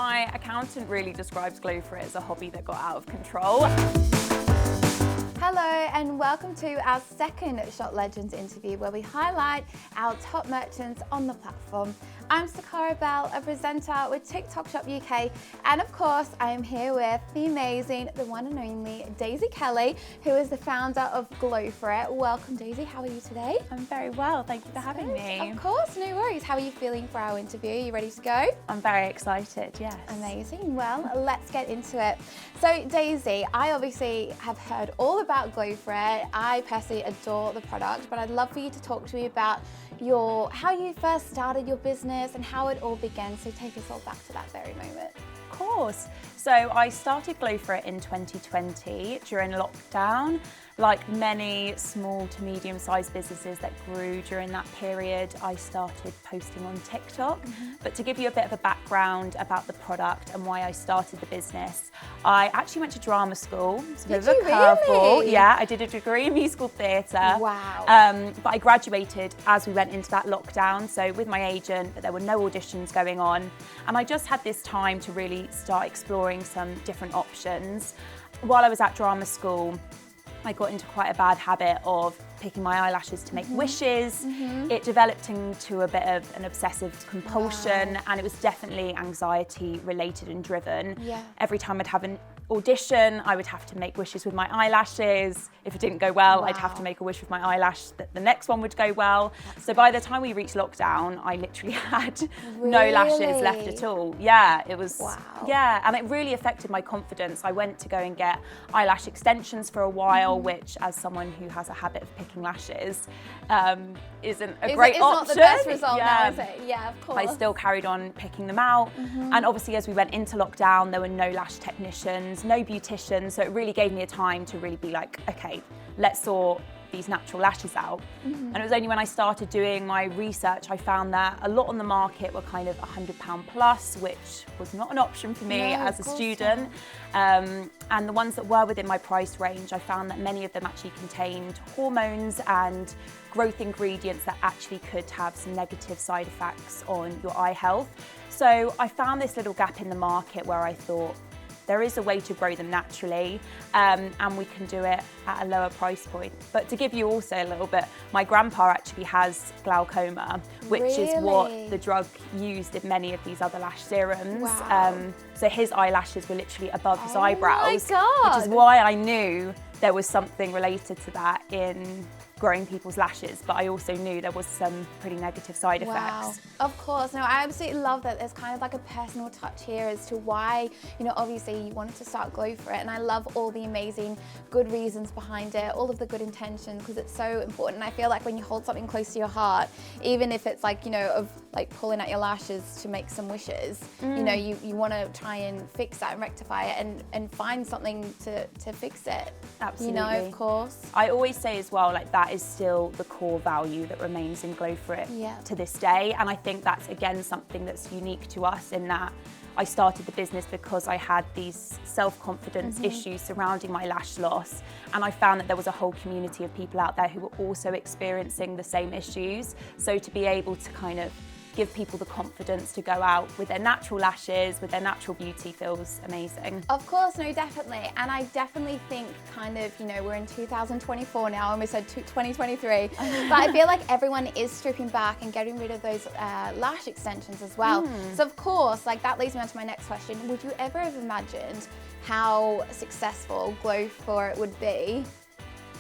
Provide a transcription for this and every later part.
My accountant really describes Glow For It as a hobby that got out of control. Hello and welcome to our second Shop Legends interview where we highlight our top merchants on the platform. I'm Sakara Bell, a presenter with TikTok Shop UK, and of course I am here with the amazing, the one and only Daisy Kelly, who is the founder of Glow For It. Welcome Daisy, how are you today? I'm very well, thank you for having me. Of course, no worries. How are you feeling for our interview? Are you ready to go? I'm very excited, yes. Amazing, well let's get into it. So Daisy, I obviously have heard all about Glow For It. I personally adore the product, but I'd love for you to talk to me about how you first started your business and how it all began. So take us all back to that very moment. Of course. So I started Glow For It in 2020 during lockdown. Like many small to medium-sized businesses that grew during that period, I started posting on TikTok. But to give you a bit of a background about the product and why I started the business, I actually went to drama school. It's a bit of a curveball. Really? Yeah, I did a degree in musical theatre. Wow. But I graduated as we went into that lockdown, so with my agent, but there were no auditions going on. And I just had this time to really start exploring some different options. While I was at drama school, I got into quite a bad habit of picking my eyelashes to make wishes. It developed into a bit of an obsessive compulsion, and it was definitely anxiety related and driven. Every time I'd have an audition, I would have to make wishes with my eyelashes. If it didn't go well, I'd have to make a wish with my eyelash that the next one would go well. So by the time we reached lockdown, I literally had no lashes left at all. Yeah, it was, yeah, and it really affected my confidence. I went to go and get eyelash extensions for a while, which as someone who has a habit of picking lashes, isn't a great option. It's not the best result now, is it? Yeah, of course. I still carried on picking them out. And obviously as we went into lockdown, there were no lash technicians, no beauticians, so it really gave me a time to really be like, okay, let's sort these natural lashes out. And it was only when I started doing my research, I found that a lot on the market were kind of £100 plus, which was not an option for me as a student. And the ones that were within my price range, I found that many of them actually contained hormones and growth ingredients that actually could have some negative side effects on your eye health. So I found this little gap in the market where I thought, there is a way to grow them naturally, and we can do it at a lower price point. But to give you also a little bit, my grandpa actually has glaucoma, which is what the drug used in many of these other lash serums. So his eyelashes were literally above his eyebrows, which is why I knew there was something related to that in growing people's lashes, but I also knew there was some pretty negative side effects. Of course. No, I absolutely love that there's kind of like a personal touch here as to why, you know, obviously you wanted to start Glow For It, and I love all the amazing good reasons behind it, all of the good intentions, because it's so important. And I feel like when you hold something close to your heart, even if it's like, you know, of like pulling out your lashes to make some wishes, you know, you want to try and fix that and rectify it and find something to fix it. Absolutely. You know, of course. I always say as well, like that is still the core value that remains in Glow For It to this day. And I think that's again something that's unique to us in that I started the business because I had these self-confidence issues surrounding my lash loss. And I found that there was a whole community of people out there who were also experiencing the same issues. So to be able to kind of give people the confidence to go out with their natural lashes, with their natural beauty feels amazing. Of course, no, definitely. And I definitely think kind of, you know, we're in 2024 now, and we said 2023, but I feel like everyone is stripping back and getting rid of those lash extensions as well. So of course, like that leads me on to my next question. Would you ever have imagined how successful Glow For It would be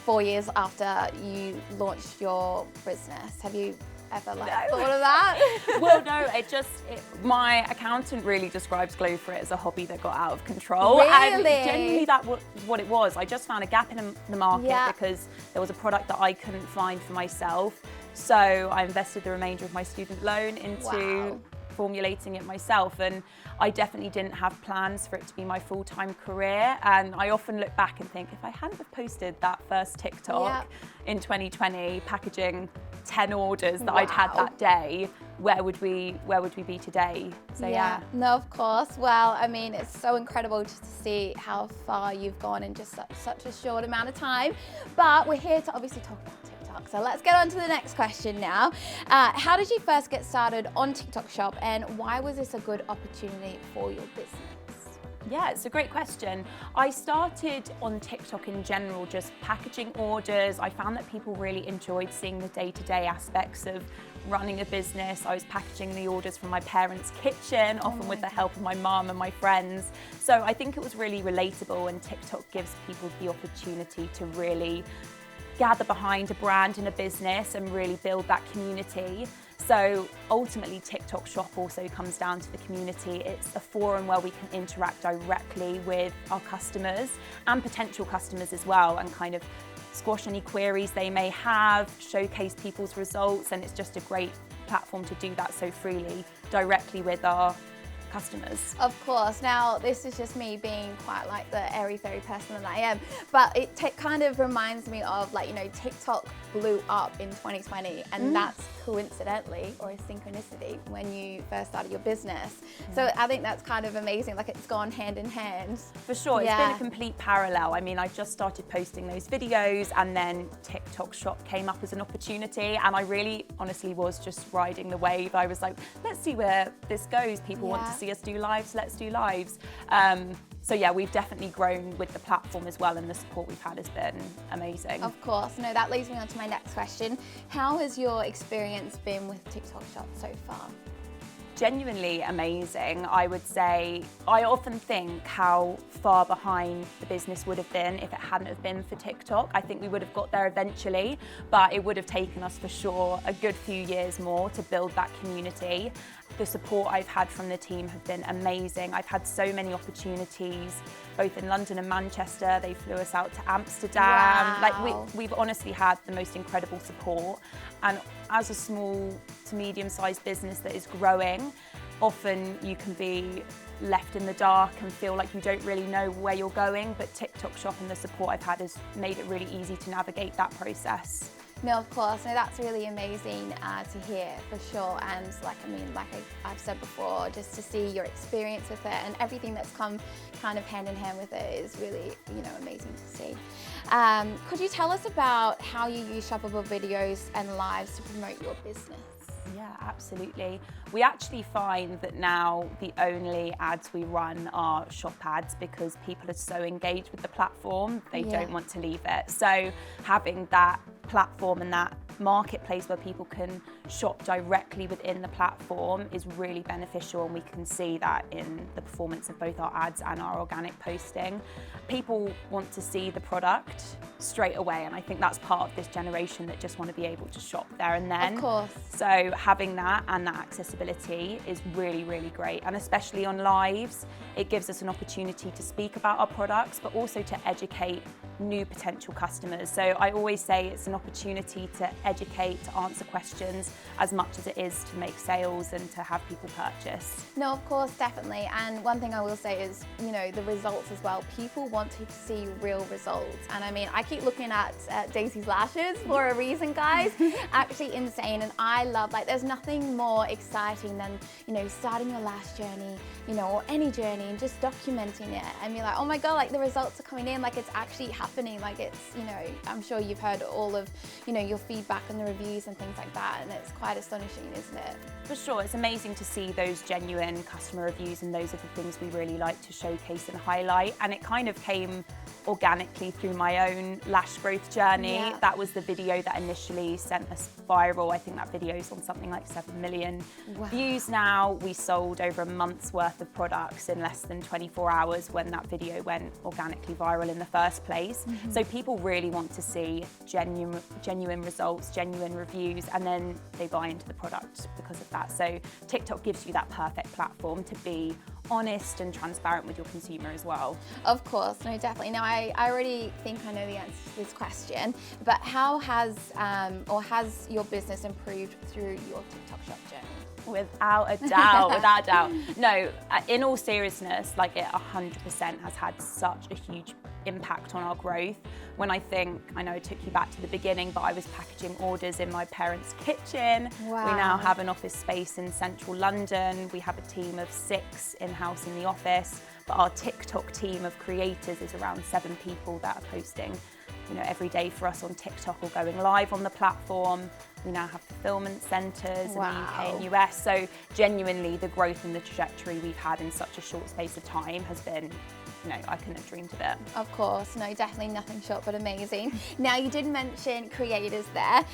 4 years after you launched your business? Have you ever thought of that? Well, no, my accountant really describes Glow For It as a hobby that got out of control. Really? And genuinely that was what it was. I just found a gap in the market because there was a product that I couldn't find for myself. So I invested the remainder of my student loan into formulating it myself, and I definitely didn't have plans for it to be my full-time career. And I often look back and think, if I hadn't have posted that first TikTok in 2020 packaging 10 orders that I'd had that day, where would we be today? So yeah. No, of course. Well, I mean, it's so incredible just to see how far you've gone in just such a short amount of time. But we're here to obviously talk about TikTok. TikTok. So let's get on to the next question now. How did you first get started on TikTok Shop, and why was this a good opportunity for your business? Yeah, it's a great question. I started on TikTok in general, just packaging orders. I found that people really enjoyed seeing the day-to-day aspects of running a business. I was packaging the orders from my parents' kitchen, often with the help of my mum and my friends. So I think it was really relatable, and TikTok gives people the opportunity to really gather behind a brand and a business and really build that community. So ultimately, TikTok Shop also comes down to the community. It's a forum where we can interact directly with our customers and potential customers as well, and kind of squash any queries they may have, showcase people's results, and it's just a great platform to do that so freely directly with our customers. Of course. Now, this is just me being quite like the airy-fairy person that I am, but it kind of reminds me of, like, you know, TikTok blew up in 2020, and that's coincidentally, or a synchronicity, when you first started your business. So I think that's kind of amazing, like it's gone hand in hand. For sure, it's been a complete parallel. I mean, I just started posting those videos, and then TikTok Shop came up as an opportunity, and I really honestly was just riding the wave. I was like, let's see where this goes. People want to see us do lives, let's do lives. So yeah, we've definitely grown with the platform as well, and the support we've had has been amazing. Of course. No, that leads me on to my next question. How has your experience been with TikTok Shop so far? Genuinely amazing. I would say, I often think how far behind the business would have been if it hadn't have been for TikTok. I think we would have got there eventually, but it would have taken us for sure a good few years more to build that community. The support I've had from the team have been amazing. I've had so many opportunities, both in London and Manchester. They flew us out to Amsterdam. Wow. Like we've honestly had the most incredible support. And as a small to medium-sized business that is growing, often you can be left in the dark and feel like you don't really know where you're going, but TikTok Shop and the support I've had has made it really easy to navigate that process. No, of course. No, that's really amazing to hear, for sure. And I've said before, just to see your experience with it and everything that's come kind of hand in hand with it is really, you know, amazing to see. Could you tell us about how you use shoppable videos and lives to promote your business? Yeah, absolutely. We actually find that now the only ads we run are shop ads because people are so engaged with the platform, they don't want to leave it. So having that platform and that marketplace where people can shop directly within the platform is really beneficial, and we can see that in the performance of both our ads and our organic posting. People want to see the product straight away, and I think that's part of this generation that just want to be able to shop there and then. Of course. So having that and that accessibility is really, really great, and especially on lives, it gives us an opportunity to speak about our products, but also to educate new potential customers. So I always say it's an opportunity to educate, to answer questions as much as it is to make sales and to have people purchase. No, of course, definitely. And one thing I will say is, you know, the results as well. People want to see real results. And I mean, I keep looking at Daisy's lashes for a reason, guys. Actually insane. And I love, like, there's nothing more exciting than, you know, starting your lash journey, you know, or any journey, and just documenting it and be like, oh my God, like the results are coming in, like it's actually happening. Like it's, you know, I'm sure you've heard all of, you know, your feedback and the reviews and things like that. And it's quite astonishing, isn't it? For sure, it's amazing to see those genuine customer reviews, and those are the things we really like to showcase and highlight. And it kind of came organically through my own lash growth journey. Yeah. That was the video that initially sent us viral. I think that video is on something like 7 million views now. We sold over a month's worth of products in less than 24 hours when that video went organically viral in the first place. So people really want to see genuine results, genuine reviews, and then they buy into the product because of that. So TikTok gives you that perfect platform to be honest and transparent with your consumer as well. Of course, no, definitely. Now, I already think I know the answer to this question, but how has your business improved through your TikTok Shop journey? Without a doubt, without a doubt. No, in all seriousness, like it 100% has had such a huge impact on our growth. When I know I took you back to the beginning, but I was packaging orders in my parents' kitchen. Wow. We now have an office space in central London. We have a team of 6 in-house in the office, but our TikTok team of creators is around 7 people that are posting every day for us on TikTok or going live on the platform. We now have fulfillment centres in the UK and US. So genuinely the growth and the trajectory we've had in such a short space of time has been, I couldn't have dreamed of it. Of course, no, definitely nothing short but amazing. Now you did mention creators there.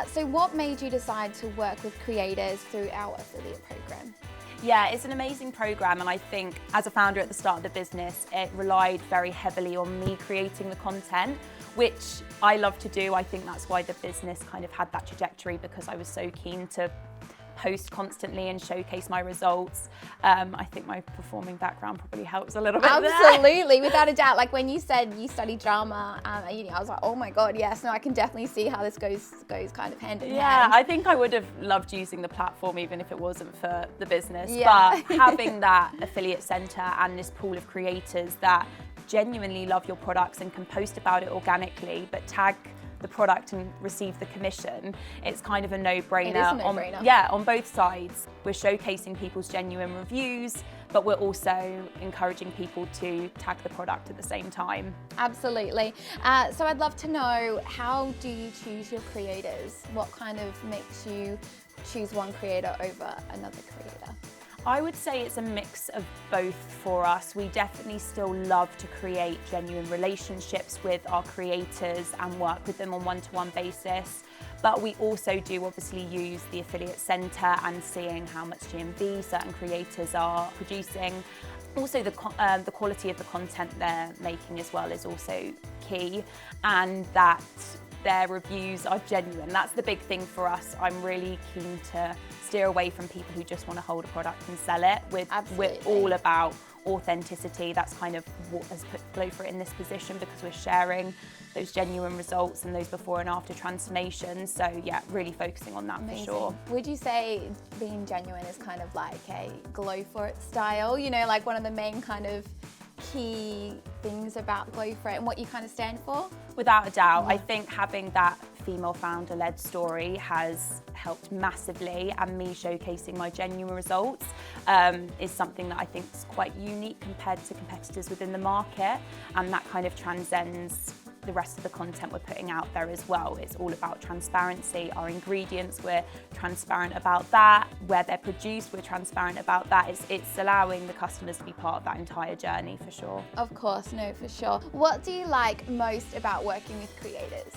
So what made you decide to work with creators through our affiliate program? Yeah, it's an amazing program, and I think as a founder at the start of the business, it relied very heavily on me creating the content, which I love to do. I think that's why the business kind of had that trajectory, because I was so keen to post constantly and showcase my results. I think my performing background probably helps a little bit. Absolutely, without a doubt. Like when you said you studied drama at uni, I was like, oh my God, yes. No, I can definitely see how this goes kind of hand in hand. Yeah, I think I would have loved using the platform even if it wasn't for the business. Yeah. But having that affiliate centre and this pool of creators that genuinely love your products and can post about it organically, but tag the product and receive the commission, it's kind of a no-brainer. It is a no-brainer. On both sides. We're showcasing people's genuine reviews, but we're also encouraging people to tag the product at the same time. Absolutely. So I'd love to know, how do you choose your creators? What kind of makes you choose one creator over another creator? I would say it's a mix of both for us. We definitely still love to create genuine relationships with our creators and work with them on one-to-one basis. But we also do obviously use the affiliate centre and seeing how much GMV certain creators are producing. Also the quality of the content they're making as well is also key, and that their reviews are genuine. That's the big thing for us. I'm really keen to steer away from people who just want to hold a product and sell it. We're all about authenticity. That's kind of what has put Glowfrit in this position, because we're sharing those genuine results and those before and after transformations. So yeah, really focusing on that. Amazing. For sure. Would you say being genuine is kind of like a Glowfrit style? Like one of the main kind of key things about Glowfrit and what you kind of stand for? Without a doubt. I think having that female founder-led story has helped massively, and me showcasing my genuine results is something that I think is quite unique compared to competitors within the market, and that kind of transcends the rest of the content we're putting out there as well. It's all about transparency. Our ingredients, we're transparent about that. Where they're produced, we're transparent about that. It's allowing the customers to be part of that entire journey, for sure. Of course, no, for sure. What do you like most about working with creators?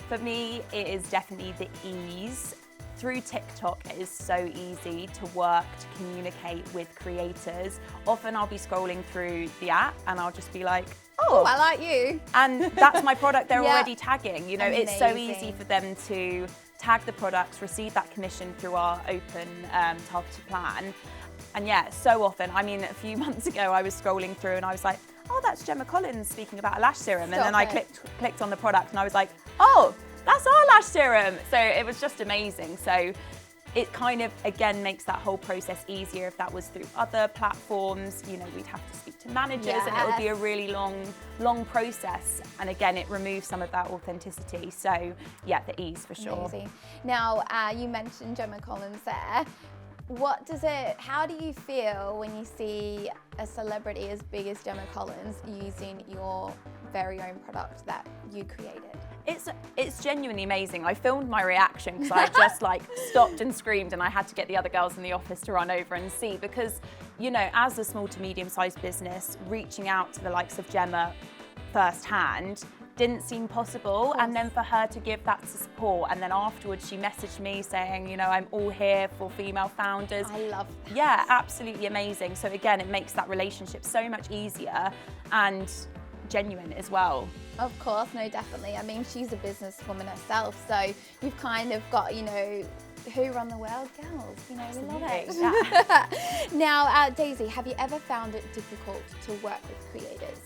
For me, it is definitely the ease. Through TikTok, it is so easy to work, to communicate with creators. Often I'll be scrolling through the app and I'll just be like, oh, I like you. And that's my product they're already tagging. It's so easy for them to tag the products, receive that commission through our open targeted plan. And yeah, so often, a few months ago I was scrolling through and I was like, oh, that's Gemma Collins speaking about a lash serum. And then I clicked on the product and I was like, oh, that's our lash serum. So it was just amazing. So it kind of, again, makes that whole process easier. If that was through other platforms, we'd have to speak to managers and it would be a really long process. And again, it removes some of that authenticity. So yeah, the ease for sure. Amazing. Now, you mentioned Gemma Collins there. How do you feel when you see a celebrity as big as Gemma Collins using your very own product that you created? It's genuinely amazing. I filmed my reaction because I just stopped and screamed, and I had to get the other girls in the office to run over and see, because, as a small to medium-sized business, reaching out to the likes of Gemma firsthand didn't seem possible, and then for her to give that support, and then afterwards she messaged me saying, I'm all here for female founders. I love that. Yeah, absolutely amazing. So again, it makes that relationship so much easier and genuine as well. Of course, no, definitely. She's a businesswoman herself, so you've kind of got, who run the world, girls. We love it. Yeah. Now, Daisy, have you ever found it difficult to work with creators?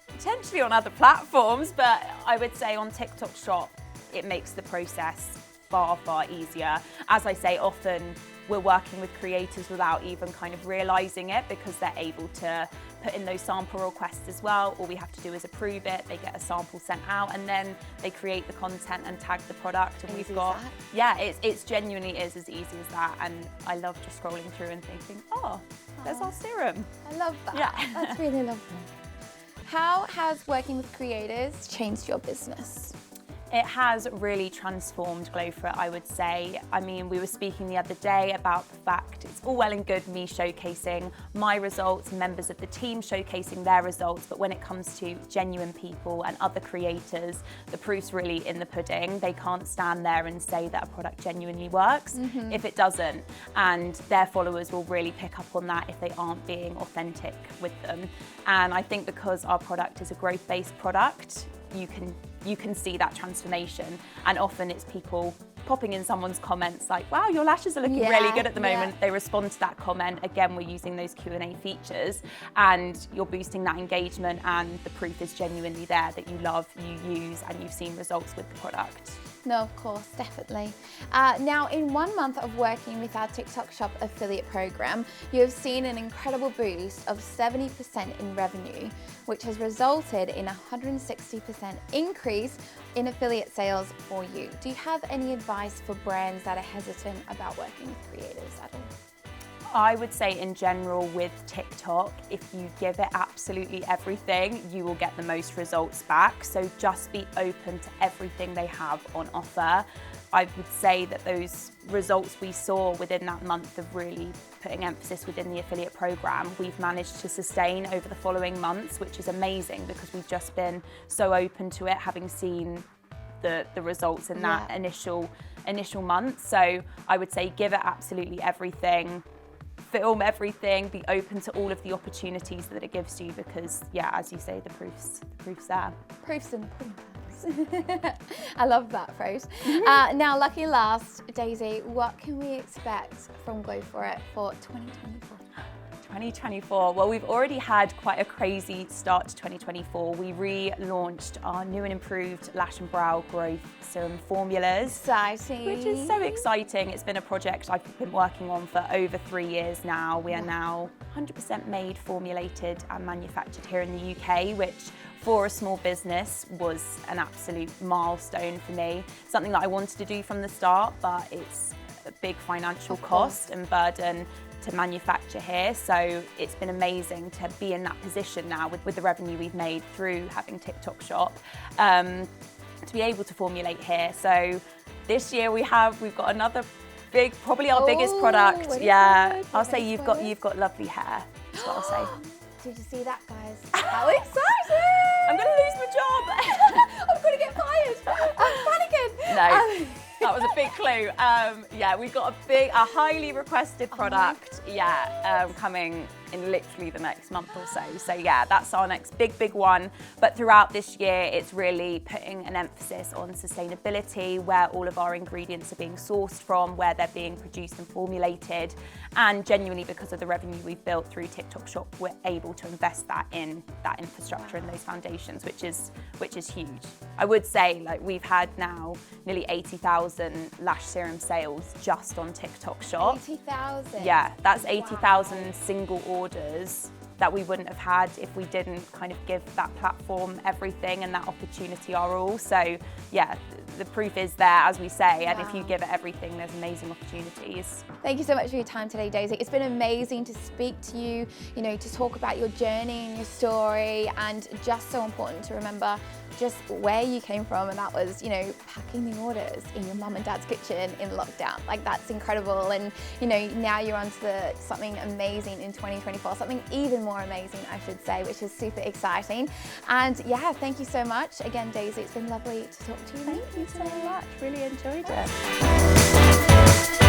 Potentially on other platforms, but I would say on TikTok Shop, it makes the process far, far easier. As I say, often we're working with creators without even kind of realising it, because they're able to put in those sample requests as well. All we have to do is approve it, they get a sample sent out, and then they create the content and tag the product. And we've got, it's genuinely is as easy as that. And I love just scrolling through and thinking, oh, there's our serum. I love that. Yeah. That's really lovely. How has working with creators changed your business? It has really transformed Glow For It, I would say. I mean, we were speaking the other day about the fact it's all well and good me showcasing my results, members of the team showcasing their results, but when it comes to genuine people and other creators, the proof's really in the pudding. They can't stand there and say that a product genuinely works if it doesn't, and their followers will really pick up on that if they aren't being authentic with them. And I think because our product is a growth-based product, you can see that transformation, and often it's people popping in someone's comments like, wow, your lashes are looking really good at the moment. They respond to that comment. Again, we're using those Q&A features, and you're boosting that engagement, and the proof is genuinely there that you love, you use, and you've seen results with the product. No, of course, definitely. Now, in 1 month of working with our TikTok Shop affiliate program, you have seen an incredible boost of 70% in revenue, which has resulted in a 160% increase in affiliate sales for you. Do you have any advice for brands that are hesitant about working with creators at all? I would say in general with TikTok, if you give it absolutely everything, you will get the most results back. So just be open to everything they have on offer. I would say that those results we saw within that month of really putting emphasis within the affiliate program, we've managed to sustain over the following months, which is amazing because we've just been so open to it, having seen the results in that initial month. So I would say give it absolutely everything. Film everything, be open to all of the opportunities that it gives you because, yeah, as you say, the proof's there. Proof's in the pudding. I love that phrase. Now, lucky last, Daisy, what can we expect from Glow For It for 2024? 2024, well, we've already had quite a crazy start to 2024. We relaunched our new and improved lash and brow growth serum formulas. Exciting. Which is so exciting. It's been a project I've been working on for over 3 years now. We are now 100% made, formulated and manufactured here in the UK, which for a small business was an absolute milestone for me. Something that I wanted to do from the start, but it's a big financial cost and burden to manufacture here, so it's been amazing to be in that position now with the revenue we've made through having TikTok Shop, to be able to formulate here. So this year we've got another big, probably our biggest product. I'll say you've got lovely hair. That's what I'll say. Did you see that, guys? How exciting! I'm gonna lose my job. I'm gonna get fired. I'm panicking. No. That was a big clue. Yeah, we've got a highly requested product, coming in literally the next month or so. So yeah, that's our next big one. But throughout this year, it's really putting an emphasis on sustainability, where all of our ingredients are being sourced from, where they're being produced and formulated. And genuinely, because of the revenue we've built through TikTok Shop, we're able to invest that in that infrastructure and those foundations, which is huge. I would say, like, we've had now nearly 80,000 lash serum sales just on TikTok Shop. 80,000? Yeah, that's 80,000 single orders that we wouldn't have had if we didn't kind of give that platform everything and that opportunity our all. So yeah, the proof is there, as we say, and if you give it everything, there's amazing opportunities. Thank you so much for your time today, Daisy. It's been amazing to speak to you, to talk about your journey and your story, and just so important to remember just where you came from, and that was, packing the orders in your mum and dad's kitchen in lockdown. Like, that's incredible. And, now you're on to something amazing in 2024, something even more amazing, I should say, which is super exciting. And yeah, thank you so much. Again, Daisy, it's been lovely to talk to you. Thank you so much. Really enjoyed it.